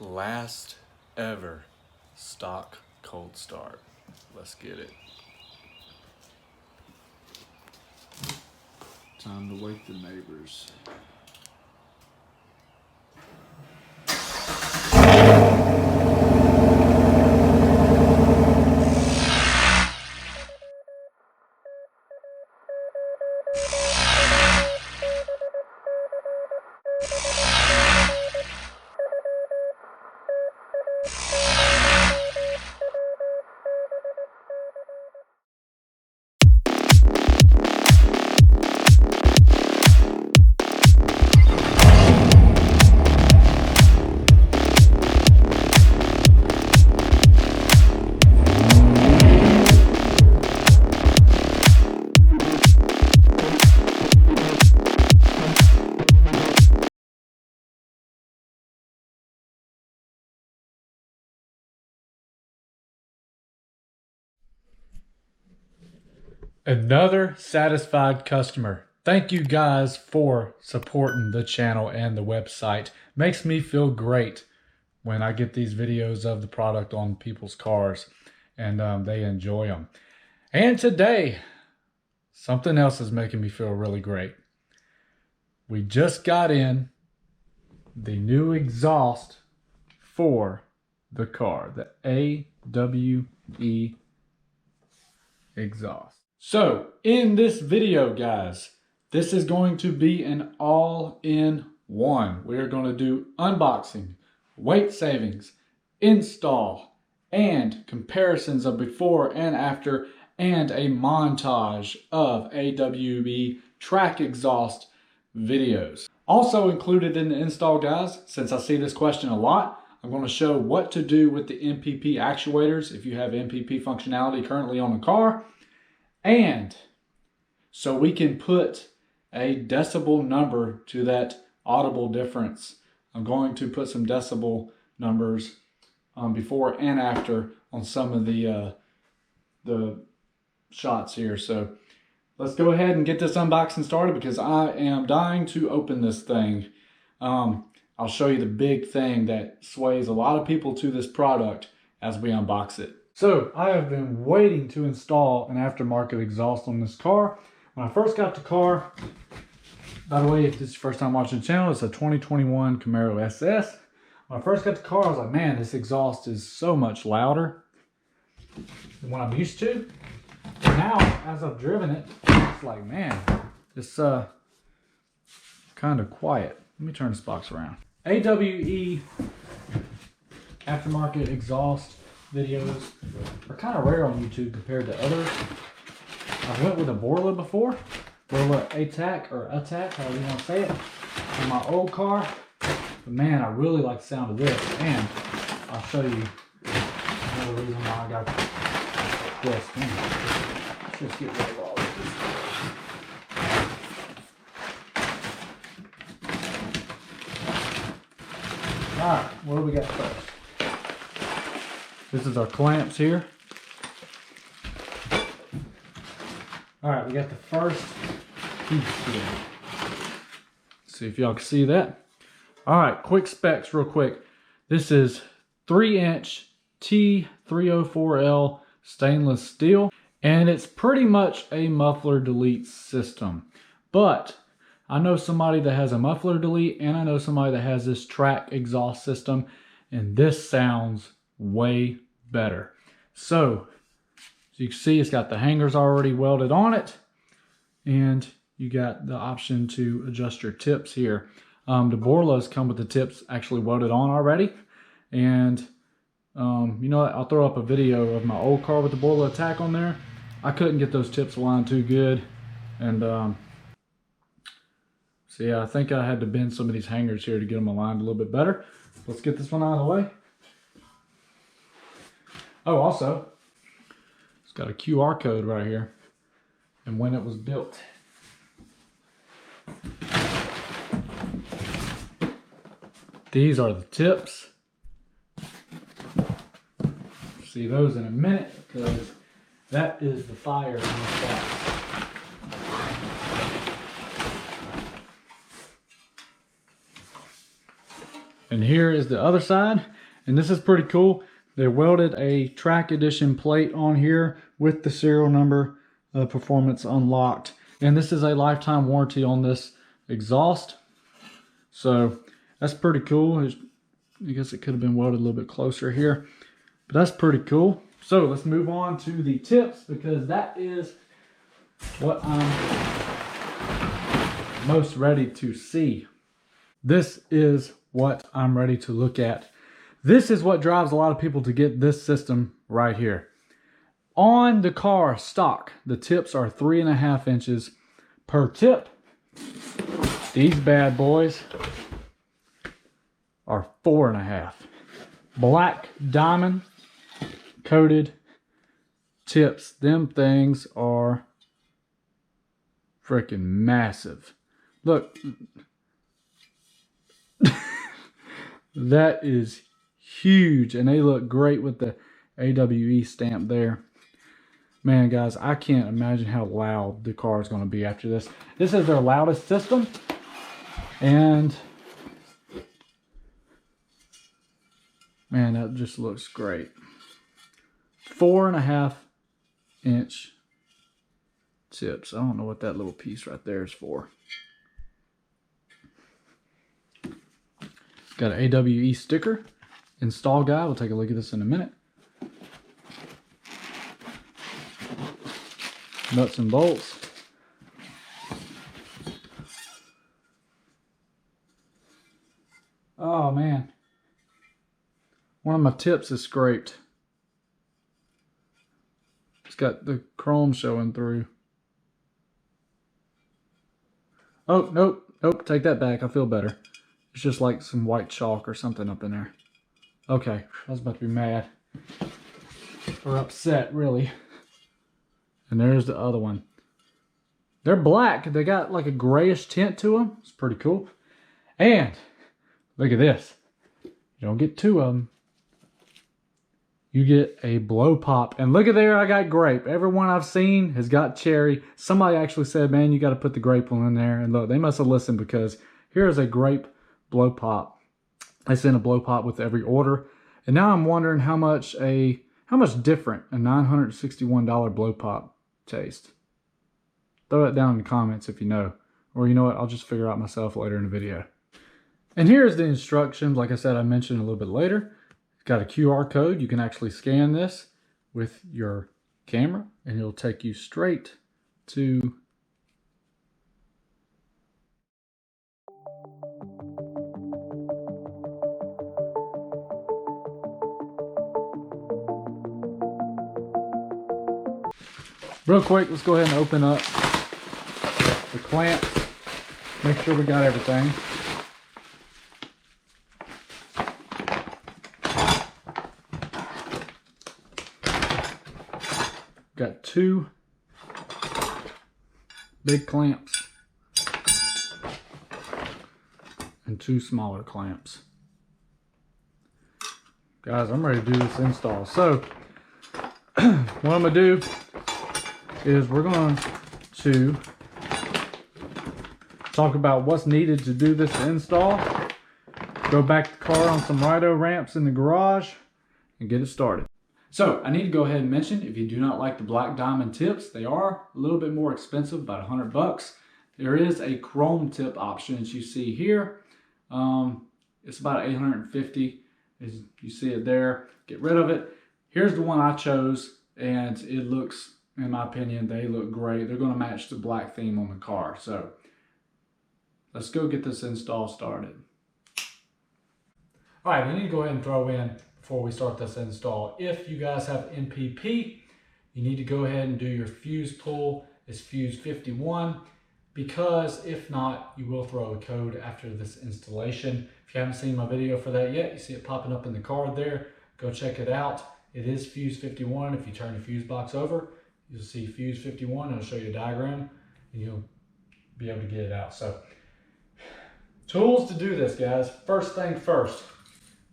Last ever stock cold start. Let's get it. Time to wake the neighbors. Another satisfied customer. Thank you guys for supporting the channel and the website. Makes me feel great when I get these videos of the product on people's cars and they enjoy them. And today, something else is making me feel really great. We just got in the new exhaust for the car, the AWE exhaust. So in this video, guys, this is going to be an all-in-one. We are going to do unboxing, weight savings, install, and comparisons of before and after, and a montage of AWE track exhaust videos. Also included in the install, guys, since I see this question a lot, I'm going to show what to do with the NPP actuators if you have NPP functionality currently on the car. And so we can put a decibel number to that audible difference. I'm going to put some decibel numbers before and after on some of the shots here. So let's go ahead and get this unboxing started because I am dying to open this thing. I'll show you the big thing that sways a lot of people to this product as we unbox it. So I have been waiting to install an aftermarket exhaust on this car. When I first got the car, by the way, if this is your first time watching the channel, it's a 2021 Camaro SS. When I first got the car, I was like, man, this exhaust is so much louder than what I'm used to. And now, as I've driven it, it's like, man, it's kind of quiet. Let me turn this box around. AWE aftermarket exhaust videos are kind of rare on YouTube compared to others. I went with a Borla before, Borla ATAC or ATAC, however you want to say it, in my old car. But man, I really like the sound of this, and I'll show you another reason why I got this. Let's just get rid of all of this. All right, what do we got first? This is our clamps here. All right, we got the first piece here. See if y'all can see that. All right, quick specs real quick. This is 3-inch T304L stainless steel, and it's pretty much a muffler delete system. But I know somebody that has a muffler delete, and I know somebody that has this track exhaust system, and this sounds way better. So, as you can see, it's got the hangers already welded on it, and you got the option to adjust your tips here. The Borlas come with the tips actually welded on already, and you know what, I'll throw up a video of my old car with the Borla attack on there. I couldn't get those tips aligned too good, and so yeah, I think I had to bend some of these hangers here to get them aligned a little bit better. Let's get this one out of the way. Oh, also, it's got a QR code right here and when it was built. These are the tips. See those in a minute because that is the fire in the box. And here is the other side. And this is pretty cool. They welded a track edition plate on here with the serial number, performance unlocked. And this is a lifetime warranty on this exhaust. So that's pretty cool. I guess it could have been welded a little bit closer here, but that's pretty cool. So let's move on to the tips, because that is what I'm most ready to see. This is what I'm ready to look at. This is what drives a lot of people to get this system right here. On the car stock, the tips are 3.5 inches per tip. These bad boys are 4.5. Black diamond coated tips. Them things are freaking massive. Look. That is huge, and they look great with the AWE stamp there. Man, guys, I can't imagine how loud the car is going to be after this. This is their loudest system, and man, that just looks great. 4.5 inch tips. I don't know what that little piece right there is for. Got an AWE sticker, install guide. We'll take a look at this in a minute. Nuts and bolts. Oh man, one of my tips is scraped. It's got the chrome showing through. Oh, nope, take that back. I feel better. It's just like some white chalk or something up in there. Okay, I was about to be mad. Or upset, really. And there's the other one. They're black. They got like a grayish tint to them. It's pretty cool. And look at this. You don't get two of them. You get a blow pop. And look at there, I got grape. Everyone I've seen has got cherry. Somebody actually said, man, you got to put the grape one in there. And look, they must have listened, because here is a grape blow pop. I send a blow pop with every order. And now I'm wondering how much different a $961 blow pop tastes. Throw it down in the comments if you know. Or you know what, I'll just figure out myself later in the video. And here's the instructions. Like I said, I mentioned a little bit later. It's got a QR code. You can actually scan this with your camera, and it'll take you straight to real quick. Let's go ahead and open up the clamps. Make sure we got everything. Got 2 big clamps and 2 smaller clamps. Guys, I'm ready to do this install. So what I'm gonna do is we're going to talk about what's needed to do this install, go back the car on some Rido ramps in the garage, and get it started. So I need to go ahead and mention, if you do not like the black diamond tips, they are a little bit more expensive, about 100 bucks. There is a chrome tip option, as you see here. It's about 850, as you see it there. Get rid of it. Here's the one I chose, and it looks, in my opinion, they look great. They're going to match the black theme on the car. So let's go get this install started. All right, we need to go ahead and throw in, before we start this install, if you guys have NPP, you need to go ahead and do your fuse pull. It's fuse 51, because if not, you will throw a code after this installation. If you haven't seen my video for that yet, you see it popping up in the card there. Go check it out. It is fuse 51. If you turn the fuse box over, you'll see fuse 51. It'll show you a diagram, and you'll be able to get it out. So, tools to do this, guys. First thing first,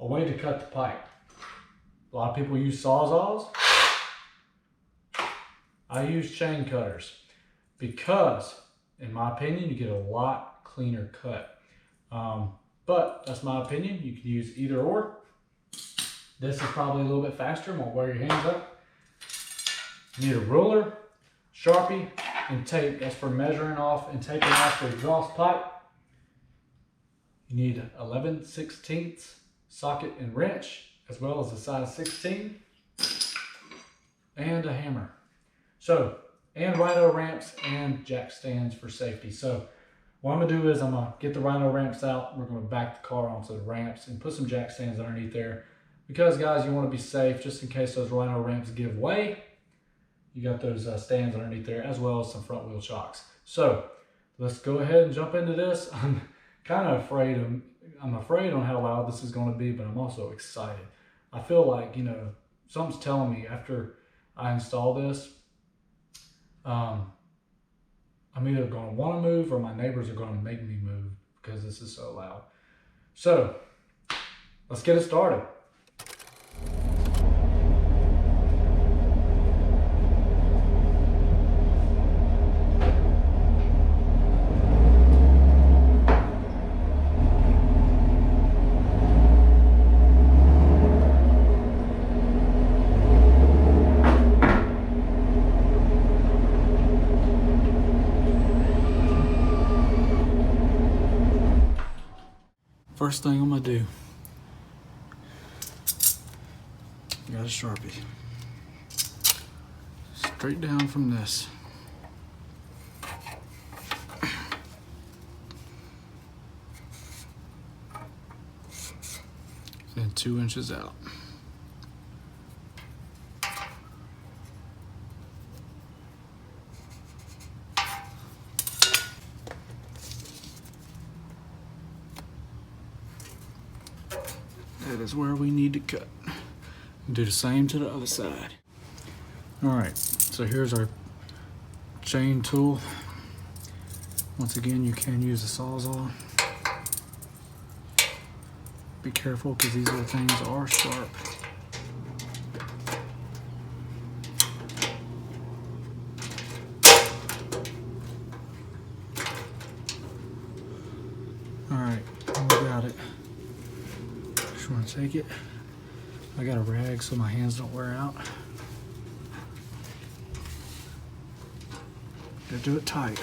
a way to cut the pipe. A lot of people use Sawzalls. I use chain cutters, because, in my opinion, you get a lot cleaner cut. but that's my opinion. You can use either or. This is probably a little bit faster, won't wear your hands up. You need a ruler, Sharpie, and tape. That's for measuring off and taping off the exhaust pipe. You need 11/16 socket and wrench, as well as a size 16, and a hammer. So, and rhino ramps and jack stands for safety. So, what I'm gonna do is I'm gonna get the rhino ramps out. We're gonna back the car onto the ramps and put some jack stands underneath there. Because guys, you wanna be safe just in case those rhino ramps give way. You got those stands underneath there, as well as some front wheel shocks. So let's go ahead and jump into this. I'm kind of afraid I'm afraid on how loud this is going to be, but I'm also excited. I feel like, you know, something's telling me after I install this, I'm either going to want to move or my neighbors are going to make me move because this is so loud. So let's get it started. First thing I'm gonna do, got a Sharpie. Straight down from this. Then 2 inches out. That is where we need to cut. Do the same to the other side. All right, so here's our chain tool. Once again, you can use a Sawzall. Be careful because these little things are sharp. All right, we got it. Just want to take it. I got a rag so my hands don't wear out. Gotta do it tight.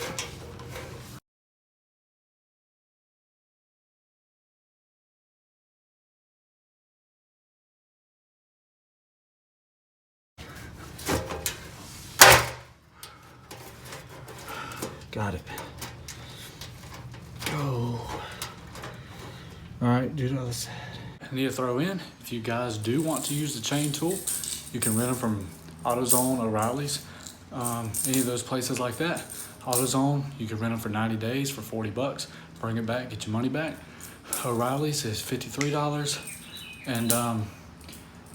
Got it. Oh. All right, do the other side. I need to throw in, if you guys do want to use the chain tool, you can rent them from AutoZone, O'Reilly's, any of those places like that. AutoZone, you can rent them for 90 days for 40 bucks. Bring it back, get your money back. O'Reilly's is $53, and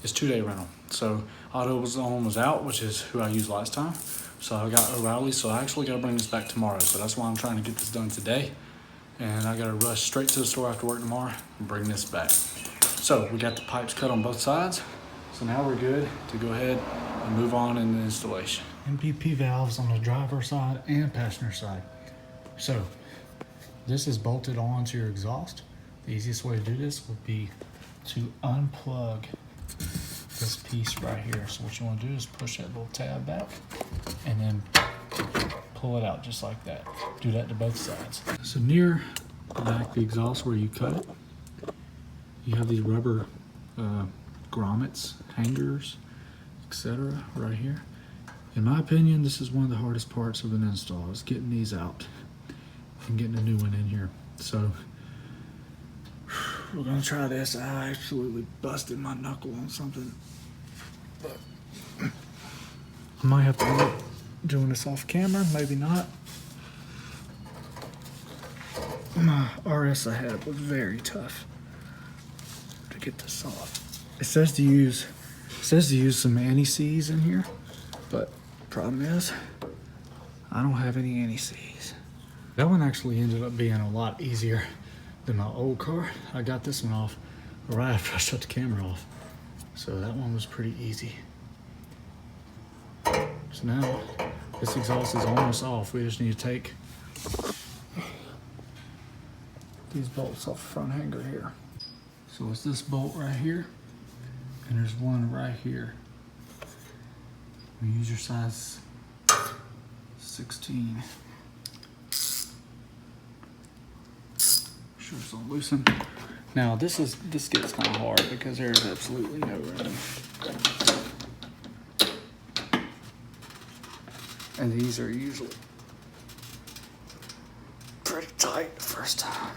it's 2-day rental. So AutoZone was out, which is who I used last time. So I got O'Reilly's, so I actually gotta bring this back tomorrow. So that's why I'm trying to get this done today. And I gotta rush straight to the store after work tomorrow and bring this back. So we got the pipes cut on both sides. So now we're good to go ahead and move on in the installation. NPP valves on the driver side and passenger side. So this is bolted onto your exhaust. The easiest way to do this would be to unplug this piece right here. So what you want to do is push that little tab back and then pull it out just like that. Do that to both sides. So near the back of the exhaust where you cut it, you have these rubber grommets, hangers, etc. right here. In my opinion, this is one of the hardest parts of an install, is getting these out and getting a new one in here. So we're gonna try this. I absolutely busted my knuckle on something, but I might have to end up doing this off camera, maybe not. My RS I had was very tough to get this off. It says to use some anti-seize in here, but problem is I don't have any anti-seize. That one actually ended up being a lot easier than my old car. I got this one off right after I shut the camera off, so that one was pretty easy. So now this exhaust is almost off. We just need to take these bolts off the front hanger here. So it's this bolt right here, and there's one right here. You use your size 16. Sure it's don't loosen. Now this gets kind of hard because there's absolutely no room. And these are usually pretty tight the first time.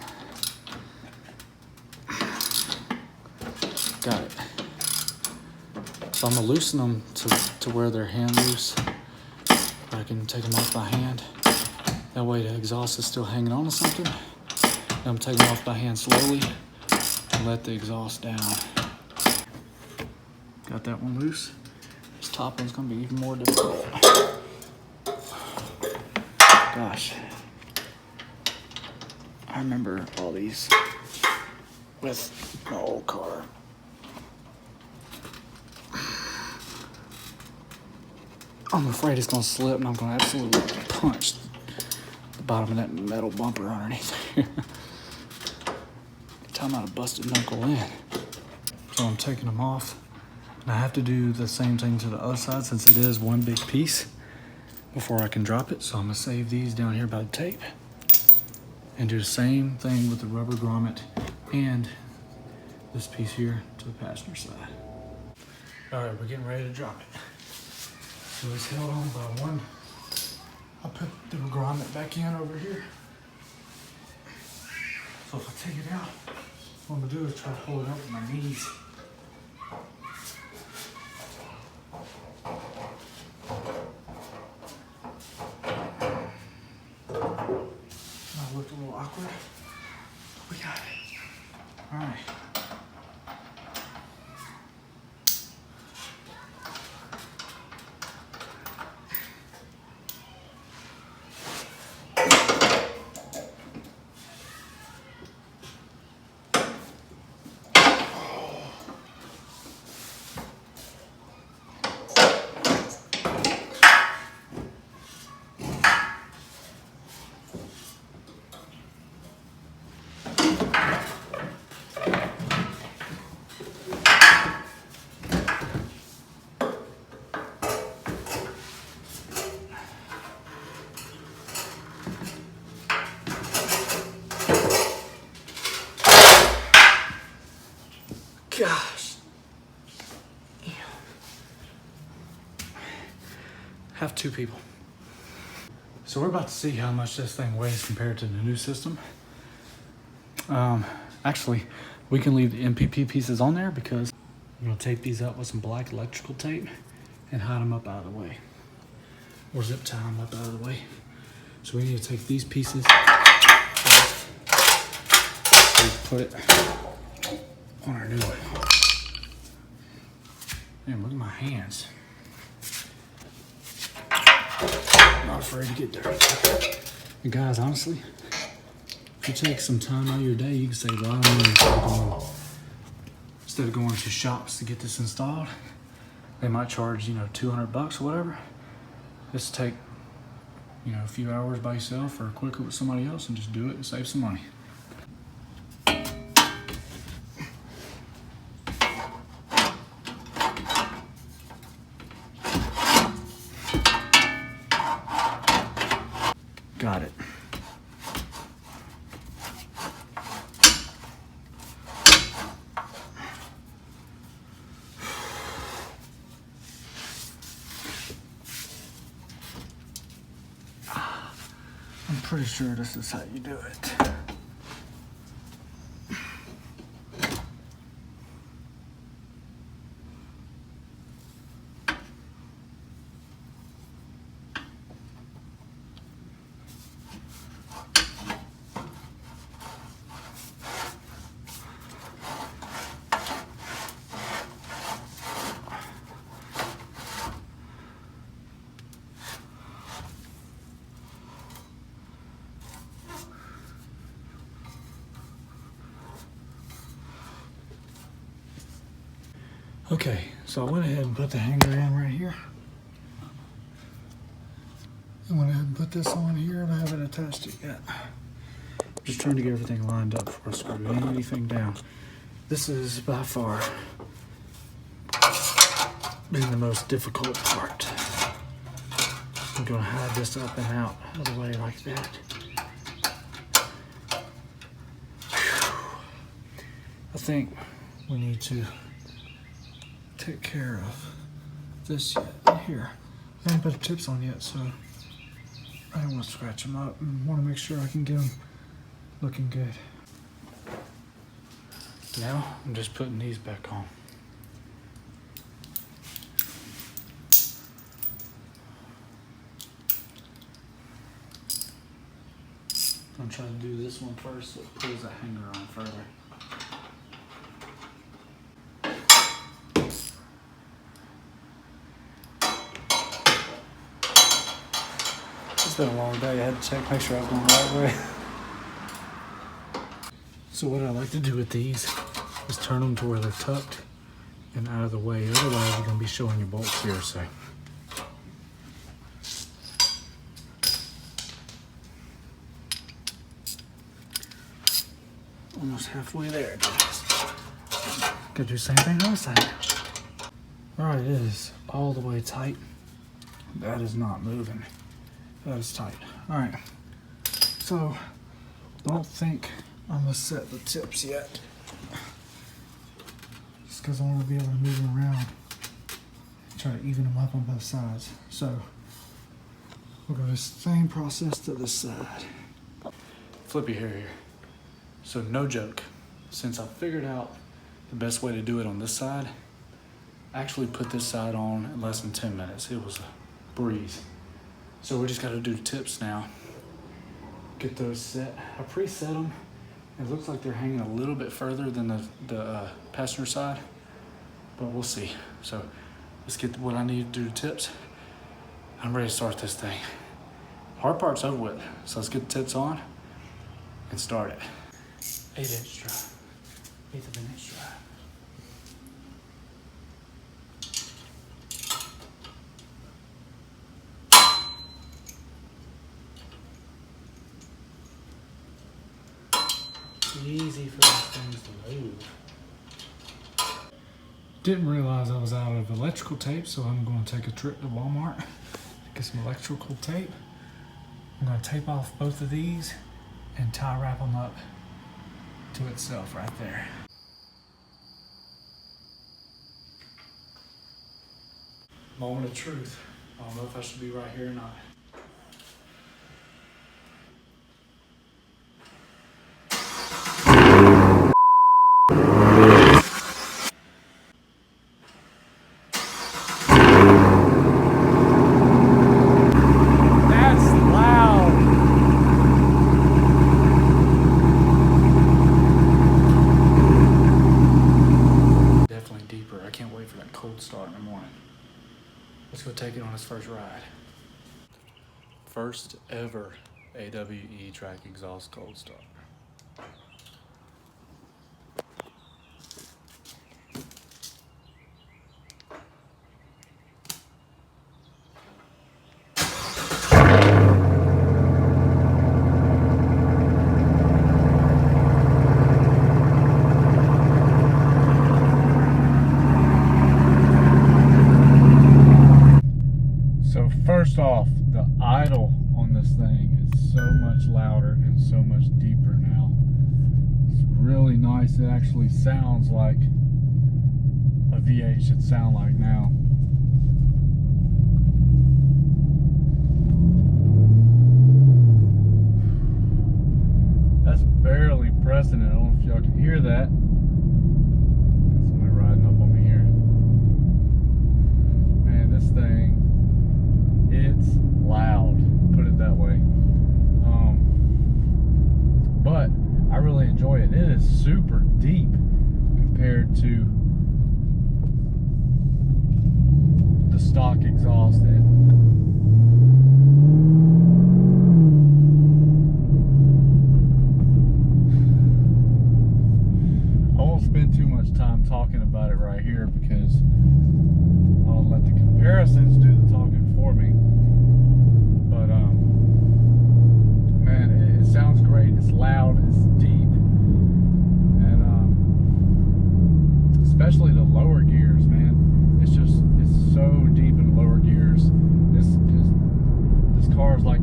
Got it. So I'm gonna loosen them to where they're hand loose. I can take them off by hand. That way the exhaust is still hanging on to something. And I'm taking them off by hand slowly and let the exhaust down. Got that one loose. This top one's gonna be even more difficult. Gosh. I remember all these with my old car. I'm afraid it's gonna slip and I'm gonna absolutely punch the bottom of that metal bumper underneath here. Time out a busted knuckle in. So I'm taking them off. And I have to do the same thing to the other side since it is one big piece before I can drop it. So I'm gonna save these down here by the tape and do the same thing with the rubber grommet and this piece here to the passenger side. All right, we're getting ready to drop it. So it's held on by one. I'll put the grommet back in over here. So if I take it out, what I'm gonna do is try to hold it up with my knees. Might look a little awkward, but we got it. All right. Gosh. Have two people. So we're about to see how much this thing weighs compared to the new system. Actually, we can leave the NPP pieces on there because I'm gonna tape these up with some black electrical tape and hide them up out of the way. Or zip tie them up out of the way. So we need to take these pieces off. So put it on our new one. Man, look at my hands. I'm not afraid to get dirty. And guys, honestly, if you take some time out of your day, you can save a lot of money instead of going to shops to get this installed. They might charge, $200 or whatever. Just take, a few hours by yourself or quicker with somebody else and just do it and save some money. Got it. I'm pretty sure this is how you do it. Okay, so I went ahead and put the hanger in right here. I went ahead and put this on here, and I haven't attached it yet. Just trying to get everything lined up before I screw anything down. This is by far been the most difficult part. I'm gonna hide this up and out of the way like that. I think we need to take care of this yet. Here, I haven't put the tips on yet, so I don't want to scratch them up and want to make sure I can get them looking good. Now I'm just putting these back on. I'm trying to do this one first so it pulls that hanger on further. It's been a long day. I had to check, make sure I was going the right way. So what I like to do with these is turn them to where they're tucked and out of the way. Otherwise, you're going to be showing your bolts here. So almost halfway there, guys. Gotta do the same thing on the side. All right, it is all the way tight. That is not moving. That is tight. All right, so don't think I'm gonna set the tips yet. Just because I want to be able to move them around. Try to even them up on both sides. So we'll go the same process to this side. Flippy hair here. So no joke, since I figured out the best way to do it on this side, I actually put this side on in less than 10 minutes. It was a breeze. So we just gotta do the tips now. Get those set. I preset them. It looks like they're hanging a little bit further than the passenger side, but we'll see. So let's get what I need to do the tips. I'm ready to start this thing. Hard part's over with, so let's get the tips on and start it. 8-inch drive, 1/8 of an inch drive. Easy for these things to move. Didn't realize I was out of electrical tape, so I'm going to take a trip to Walmart, get some electrical tape. I'm going to tape off both of these and tie wrap them up to itself right there. Moment of truth. I don't know if I should be right here or not. Let's go take it on its first ride. First ever AWE track exhaust cold start. First off, the idle on this thing is so much louder and so much deeper now. It's really nice. It actually sounds like a V8 should sound like now. That's barely pressing it. I don't know if y'all can hear that. Somebody riding up on me here. Man, this thing, it's loud, put it that way. But I really enjoy it. It is super deep compared to the stock exhaust. I won't spend too much time talking about it right here because I'll let the comparisons do the talking for me. But man, it sounds great. It's loud, it's deep, and especially the lower gears, man. It's so deep in lower gears. This car is like a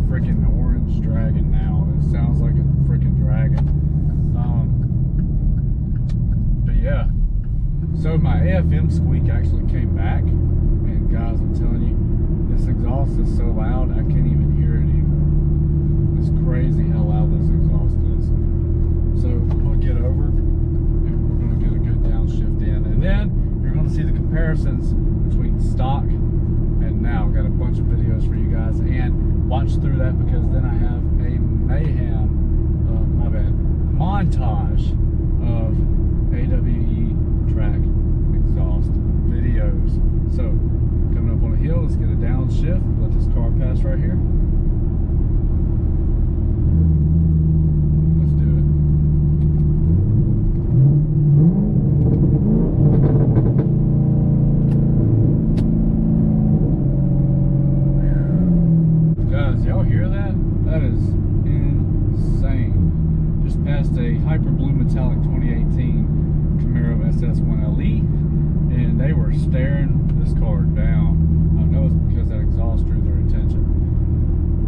freaking orange dragon now. It sounds like a freaking dragon. But yeah, so my AFM squeak actually came back, and guys, I'm telling you, this exhaust is so loud I can't even hear it anymore. It's crazy how loud this exhaust is. So we'll get over and we're going to get a good downshift in, and then you're going to see the comparisons between stock and now. I've got a bunch of videos for you guys, and watch through that, because then I have a montage of AWE track exhaust videos. So coming up on a hill, let's get a downshift, let this car pass right here. Let's do it. Guys, y'all hear that? That is insane. Just passed a Hyper Blue Metallic 2018 Camaro SS1LE, and they were staring this car down. I know it's because that exhaust drew their attention,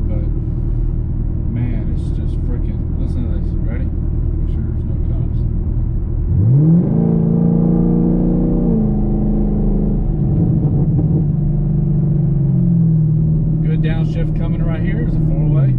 but man, it's just freaking. Listen to this. Ready? Make sure there's no cops. Good downshift coming right here. Is a 4-way.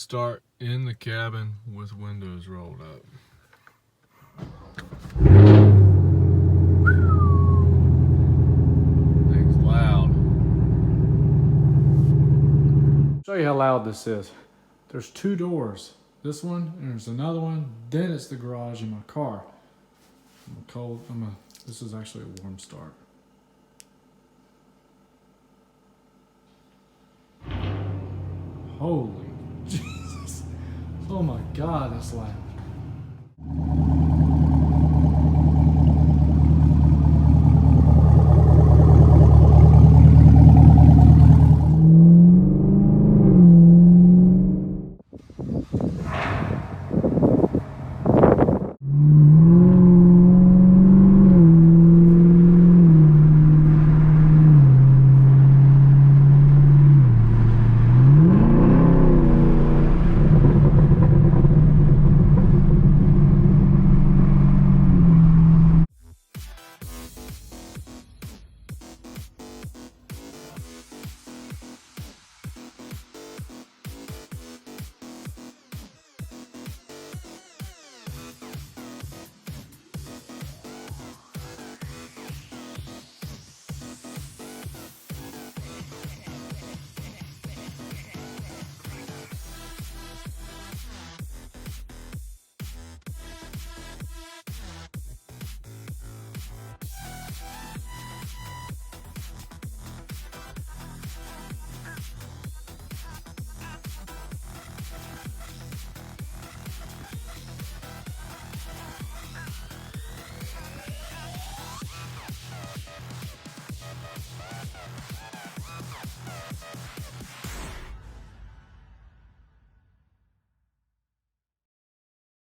start in the cabin with windows rolled up. Thing's loud. Show you how loud this is. There's two doors. This one, and there's another one. Then it's the garage in my car. This is actually a warm start. Holy Jesus. Oh my God, that's loud.